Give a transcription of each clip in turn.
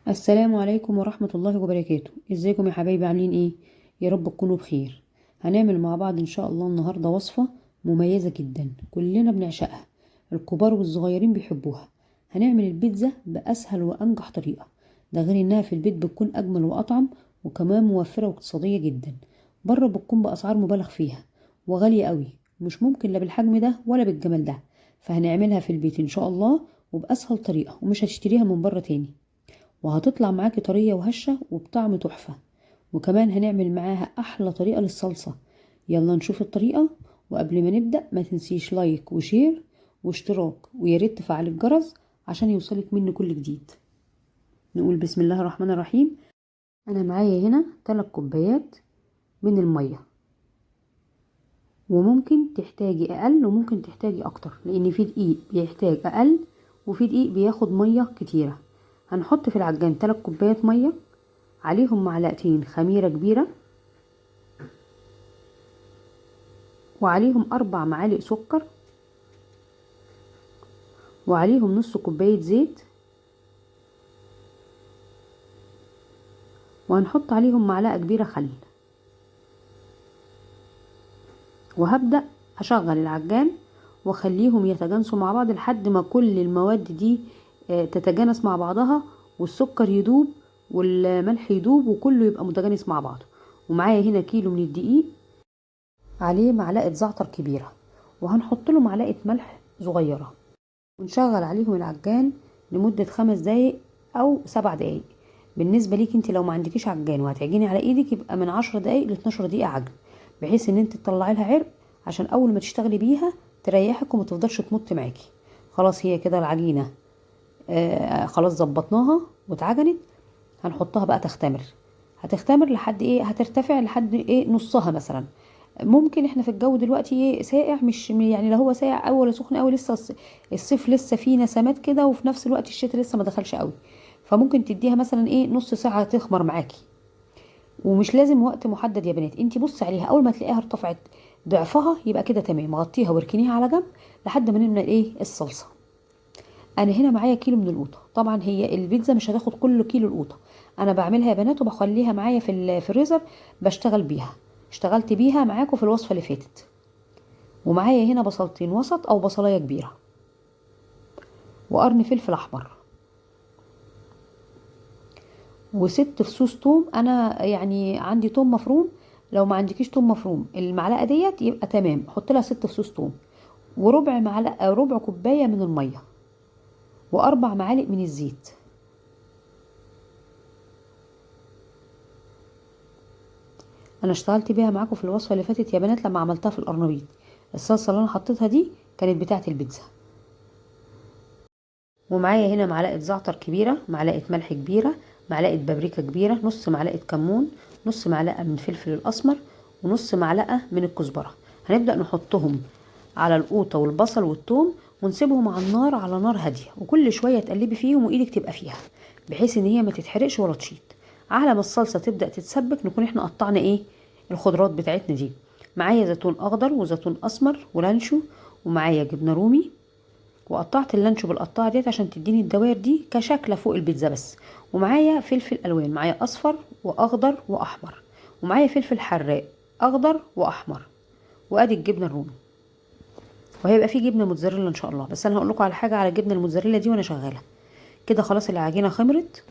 السلام عليكم ورحمة الله وبركاته. ازيكم يا حبايبي؟ عاملين ايه؟ يا رب تكونوا بخير. هنعمل مع بعض ان شاء الله النهاردة وصفة مميزة جدا كلنا بنعشقها، الكبار والصغيرين بيحبوها. هنعمل البيتزا بأسهل وأنجح طريقة، ده غير انها في البيت بتكون أجمل وأطعم، وكمان موفرة واقتصادية جدا. بره بتكون بأسعار مبالغ فيها وغالية قوي، مش ممكن لا بالحجم ده ولا بالجمال ده. فهنعملها في البيت ان شاء الله وبأسهل طريقة، ومش هتشتريها من بره تاني، وهتطلع معاكي طرية وهشة وبطعم تحفة. وكمان هنعمل معاها أحلى طريقة للصلصة. يلا نشوف الطريقة. وقبل ما نبدأ ما تنسيش لايك وشير واشتراك، وياريت تفعل الجرس عشان يوصلك مني كل جديد. نقول بسم الله الرحمن الرحيم. أنا معايا هنا 3 كوبايات من المية، وممكن تحتاجي أقل وممكن تحتاجي أكتر، لأن في دقيق بيحتاج أقل وفي دقيق بياخد مية كتيرة. هنحط في العجان 3 كوبايات مية، عليهم معلقتين خميرة كبيرة، وعليهم 4 معالق سكر، وعليهم نص كوباية زيت، وهنحط عليهم معلقة كبيرة خل. وهبدأ أشغل العجان واخليهم يتجانسوا مع بعض لحد ما كل المواد دي تتجانس مع بعضها، والسكر يدوب والملح يدوب وكله يبقى متجانس مع بعضه. ومعايا هنا كيلو من الدقيق، عليه معلقة زعتر كبيرة، وهنحط له معلقة ملح صغيرة، ونشغل عليهم العجان لمدة 5 دقايق أو 7 دقايق. بالنسبة ليك انت لو ما عندكيش عجان وهتعجني على ايدك، يبقى من 10 دقايق ل 12 دقيقة عجن، بحيث ان انت تطلعي لها عرق عشان اول ما تشتغلي بيها تريحك وما تفضلش تمط معاكي. خلاص هي كده العجينة خلاص ظبطناها واتعجنت. هنحطها بقى تختمر، هتختمر لحد ايه، هترتفع لحد ايه نصها مثلا. ممكن احنا في الجو دلوقتي ايه ساقع، مش يعني لا هو ساقع قوي ولا سخن قوي، لسه الصيف لسه فيه نسمات كده، وفي نفس الوقت الشتاء لسه ما دخلش قوي. فممكن تديها مثلا ايه نص ساعه تخمر معاكي، ومش لازم وقت محدد يا بنات. انتي بصي عليها اول ما تلاقيها ارتفعت ضعفها يبقى كده تمام، غطيها واركنيها على جنب لحد ما نعمل ايه الصلصه. انا هنا معايا كيلو من القوطه، طبعا هي البيتزا مش هتاخد كل كيلو القوطه، انا بعملها يا بنات وبخليها معايا في الفريزر، بشتغل بيها. اشتغلت بيها معاكم في الوصفه اللي فاتت. ومعايا هنا بصلتين وسط او بصلايه كبيره، وقرن فلفل احمر، و6 فصوص توم. انا يعني عندي توم مفروم، لو ما عندكيش توم مفروم المعلقه ديت يبقى تمام، حط لها 6 فصوص توم، وربع معلقه ربع كوبايه من الميه، و4 معالق من الزيت. انا اشتغلت بيها معاكم في الوصفه اللي فاتت يا بنات لما عملتها في القرنبيط. الصلصه اللي انا حطيتها دي كانت بتاعه البيتزا. ومعايا هنا معلقه زعتر كبيره، معلقه ملح كبيره، معلقه بابريكا كبيره، نص معلقه كمون، نص معلقه من الفلفل الاسمر، ونص معلقه من الكزبره. هنبدا نحطهم على القوطه والبصل والثوم، ونسيبهم على النار على نار هاديه، وكل شويه تقلبي فيهم وايدك تبقى فيها بحيث ان هي ما تتحرقش ولا تشيط. على ما الصلصه تبدا تتسبك نكون احنا قطعنا ايه الخضروات بتاعتنا دي. معايا زيتون اخضر وزيتون اسمر ولانشو، ومعايا جبنه رومي، وقطعت اللانشو بالقطاعه ديت عشان تديني الدوائر دي كشكله فوق البيتزا بس. ومعايا فلفل الوان، معايا اصفر واخضر واحمر، ومعايا فلفل حراق اخضر واحمر، وادي الجبنه الرومي. وهيبقى في جبنه موتزاريلا ان شاء الله، بس انا هقول لكم على حاجه على الجبنه الموتزاريلا دي وانا شغاله. كده خلاص العجينه خمرت،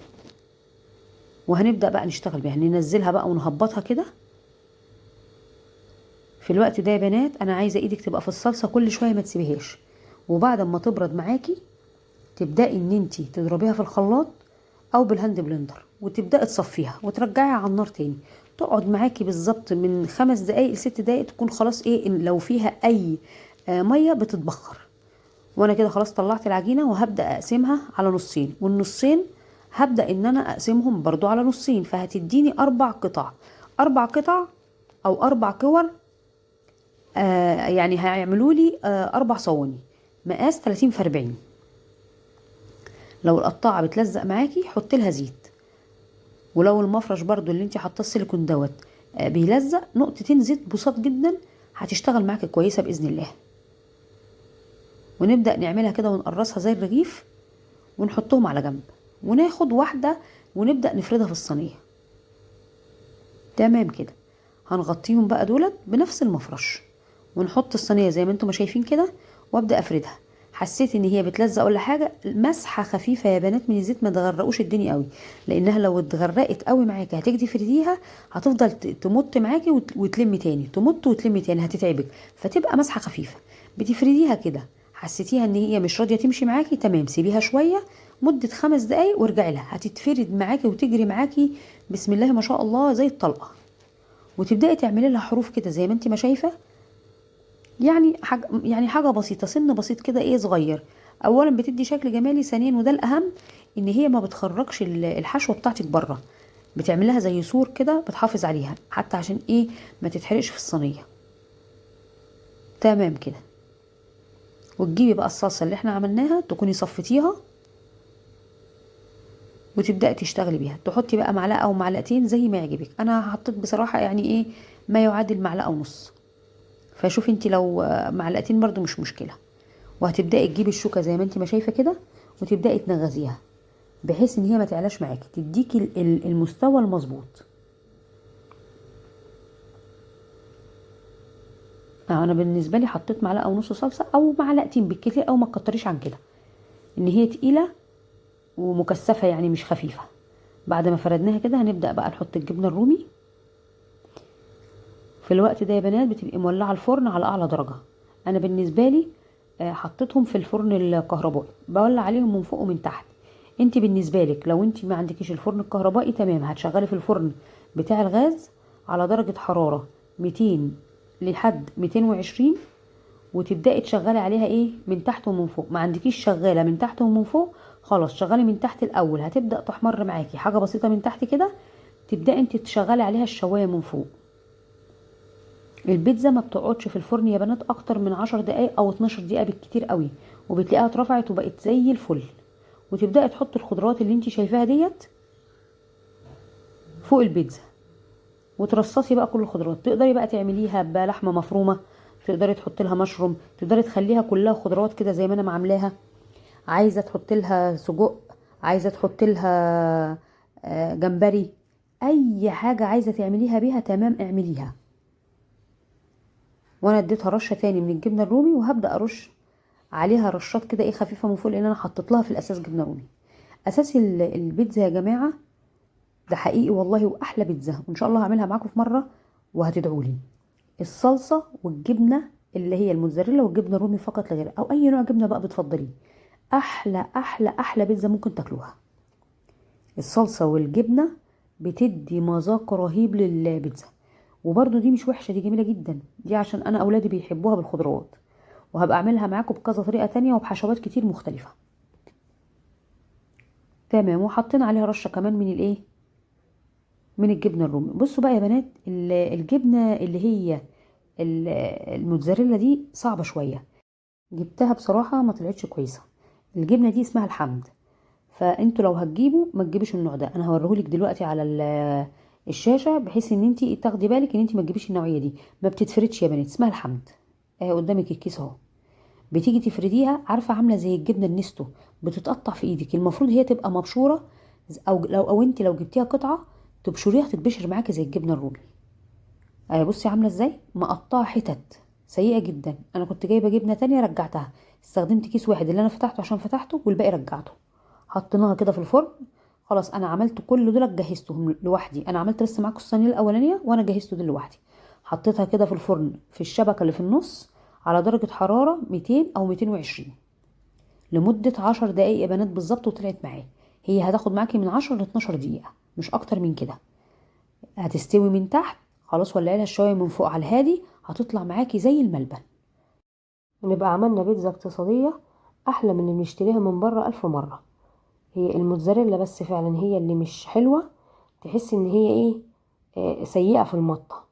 وهنبدا بقى نشتغل بيها، ننزلها بقى ونهبطها كده. في الوقت ده يا بنات انا عايزه ايدك تبقى في الصلصه كل شويه ما تسيبيهاش، وبعد ما تبرد معاكي تبداي ان انتي تضربيها في الخلاط او بالهاند بلندر، وتبداي تصفيها وترجعيها على النار تاني. تقعد معاكي بالظبط من 5 دقايق ل6 دقايق، تكون خلاص ايه إن لو فيها اي ميه بتتبخر. وانا كده خلاص طلعت العجينه، وهبدا اقسمها على نصين، والنصين هبدا ان انا اقسمهم برضو على نصين، فهتديني 4 قطع. 4 قطع او 4 كور، يعني هيعملوا لي 4 صواني مقاس 30 في 40. لو القطاعه بتلزق معاكي حطي لها زيت، ولو المفرش برضو اللي انت حاطاه السيليكون دوت بيلزق، نقطتين زيت بسيط جدا هتشتغل معاكي كويسه باذن الله. ونبدا نعملها كده ونقرصها زي الرغيف، ونحطهم على جنب، وناخد واحده ونبدأ نفردها في الصينية. تمام كده. هنغطيهم بقى دولت بنفس المفرش، ونحط الصينية زي ما انتم ما شايفين كده، وابدأ افردها. حسيت ان هي بتلزق ولا حاجة، مسحة خفيفة يا بنات من الزيت، ما تغرقوش الدنيا قوي، لانها لو اتغرقت قوي معاكي هتيجي تفرديها هتفضل تمط معاكي وتلم تاني، تمط وتلم تاني، هتتعبك. فتبقى مسحة خفيفة. بتفرديها كده، حسيتيها ان هي مش راضية تمشي معاكي، تمام، سيبيها شوية مدة 5 دقايق وارجعي لها، هتتفرد معاكي وتجري معاكي بسم الله ما شاء الله زي الطلقة. وتبداي تعملي لها حروف كده زي ما انت ما شايفه، يعني حاجه بسيطه، سن بسيط كده، ايه، صغير. اولا بتدي شكل جمالي، ثانيا وده الاهم، ان هي ما بتخرجش الحشوه بتاعتك بره، بتعملها زي سور كده بتحافظ عليها، حتى عشان ايه، ما تتحرقش في الصينيه. تمام كده. وتجيبي بقى الصلصه اللي احنا عملناها تكوني صفتيها، وتبداي تشتغلي بيها. تحطي بقى معلقه او معلقتين زي ما يعجبك. انا حطيت بصراحه يعني ايه، ما يعادل معلقه ونص. فشوفي انت لو معلقتين برضو مش مشكله. وهتبداي تجيبي الشوكه زي ما انت ما شايفه كده، وتبداي تنغزيها بحيث ان هي ما تعلاش معاكي، تديكي المستوى المظبوط. انا بالنسبه لي حطيت معلقه ونص صلصه او معلقتين بالكتير، او ما تكتريش عن كده، ان هي تقيله ومكثفه يعني مش خفيفه. بعد ما فردناها كده هنبدا بقى نحط الجبنه الرومي. في الوقت ده يا بنات بتبقي مولعه الفرن على اعلى درجه. انا بالنسبه لي حطيتهم في الفرن الكهربائي، بولع عليهم من فوق ومن تحت. انت بالنسبه لك لو انت ما عندكيش الفرن الكهربائي، تمام، هتشغلي في الفرن بتاع الغاز على درجه حراره 200 لحد 220، وتبداي تشغلي عليها ايه، من تحت ومن فوق. ما عندكيش شغاله من تحت ومن فوق، خلاص شغلي من تحت الاول، هتبدا تحمر معاكي حاجه بسيطه من تحت كده، تبداي انت تشغلي عليها الشوايه من فوق. البيتزا ما بتقعدش في الفرن يا بنات اكتر من 10 دقايق او 12 دقيقه بالكتير قوي، وبتلاقيها اترفعت وبقت زي الفل. وتبداي تحطي الخضروات اللي انت شايفاها ديت فوق البيتزا، وترصصي بقى كل الخضروات. تقدري بقى تعمليها بلحمه مفرومه، تقدري تحطي لها مشروم، تقدري تخليها كلها خضروات كده زي ما انا عاملاها. عايزه تحطي لها سجق، عايزه تحطي لها جمبري، اي حاجه عايزه تعمليها بيها تمام اعمليها. وانا اديتها رشه تاني من الجبنه الرومي، وهبدا ارش عليها رشات كده ايه خفيفه من فوق، لان انا حطيت لها في الاساس جبنه رومي. اساس البيتزا يا جماعه ده حقيقي والله، واحلى بيتزا، وان شاء الله هعملها معاكم في مره وهتدعوا لي. الصلصه والجبنه اللي هي الموتزاريلا والجبنه الرومي فقط لا غير، او اي نوع جبنه بقى بتفضليه، احلى احلى احلى بيتزا ممكن تاكلوها. الصلصه والجبنه بتدي مذاق رهيب للبيتزا. وبرده دي مش وحشه، دي جميله جدا، دي عشان انا اولادي بيحبوها بالخضروات. وهبقى اعملها معاكم بكذا طريقه تانية وبحشوات كتير مختلفه. تمام. وحطينا عليها رشه كمان من الايه، من الجبنه الرومي. بصوا بقى يا بنات، الجبنه اللي هي الموتزاريلا دي صعبه شويه، جبتها بصراحه ما طلعتش كويسه. الجبنه دي اسمها الحمد، فانتوا لو هتجيبوا ما تجيبوش النوع ده. انا هوريهولك دلوقتي على الشاشه، بحيث ان انت تاخدي بالك ان انت ما تجيبيش النوعيه دي، ما بتتفردش يا بنات، اسمها الحمد. اهي قدامك الكيس اهو. بتيجي تفرديها، عارفه عامله زي الجبنه النستو، بتتقطع في ايدك. المفروض هي تبقى مبشوره، او انت لو جبتيها قطعه تبشريها تتبشر معاكي زي الجبنه الرومي. اهي بصي عامله ازاي، مقطعه حتت سيئه جدا. انا كنت جايبه جبنه تانية رجعتها، استخدمت كيس واحد اللي انا فتحته عشان فتحته، والباقي رجعته. حطيناها كده في الفرن. خلاص انا عملت كل دول جهزتهم لوحدي، انا عملت بس معاكم الصينيه الاولانيه وانا جهزته دول لوحدي. حطيتها كده في الفرن في الشبكه اللي في النص على درجه حراره 200 او 220 لمده 10 دقايق يا بنات بالظبط، وطلعت معايا. هي هتاخد معاكي من 10 ل 12 دقيقه، مش اكتر من كده. هتستوي من تحت خلاص، ولعي لها شويه من فوق على الهادي، هتطلع معاكي زي الملبن. ونبقى عملنا بيتزا اقتصاديه احلى من اللي بنشتريها من بره 1000 مره. هي الموتزاريلا بس فعلا هي اللي مش حلوة، تحس ان هي ايه، سيئة في المطة.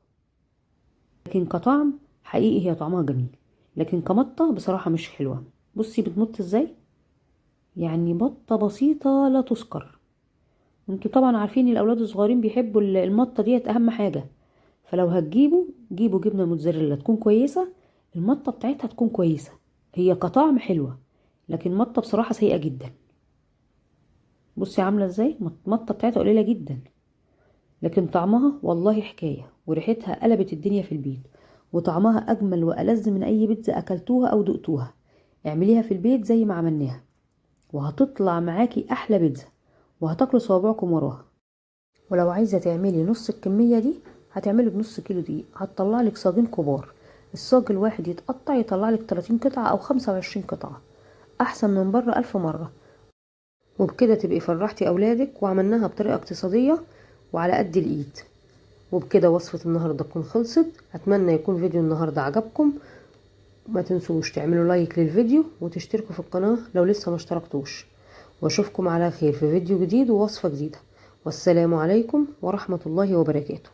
لكن كطعم حقيقي هي طعمها جميل، لكن كمطة بصراحة مش حلوة. بصي بتمط ازاي، يعني بطة بسيطة لا تذكر. انتوا طبعا عارفين الاولاد الصغيرين بيحبوا المطة ديت اهم حاجة. فلو هتجيبوا جيبوا جبنة موتزاريلا تكون كويسة، المطة بتاعتها تكون كويسة. هي كطعم حلوة، لكن مطة بصراحة سيئة جدا. بصي عامله ازاي، المطه بتاعتها قليله جدا، لكن طعمها والله حكايه، وريحتها قلبت الدنيا في البيت، وطعمها اجمل والذ من اي بيتزا اكلتوها او دقتوها. اعمليها في البيت زي ما عملناها، وهتطلع معاكي احلى بيتزا، وهتاكلوا صوابعكم وراها. ولو عايزه تعملي نص الكميه دي، هتعملي بنص كيلو دقيق، هتطلع لك صاجين كبار. الصاج الواحد يتقطع يطلع لك 30 قطعه او 25 قطعه، احسن من بره 1000 مره. وبكده تبقي فرحتي اولادك، وعملناها بطريقه اقتصاديه وعلى قد الايد. وبكده وصفه النهارده تكون خلصت. اتمنى يكون فيديو النهارده عجبكم. ما تنسوش تعملوا لايك للفيديو وتشتركوا في القناه لو لسه ما اشتركتوش. واشوفكم على خير في فيديو جديد ووصفه جديده. والسلام عليكم ورحمه الله وبركاته.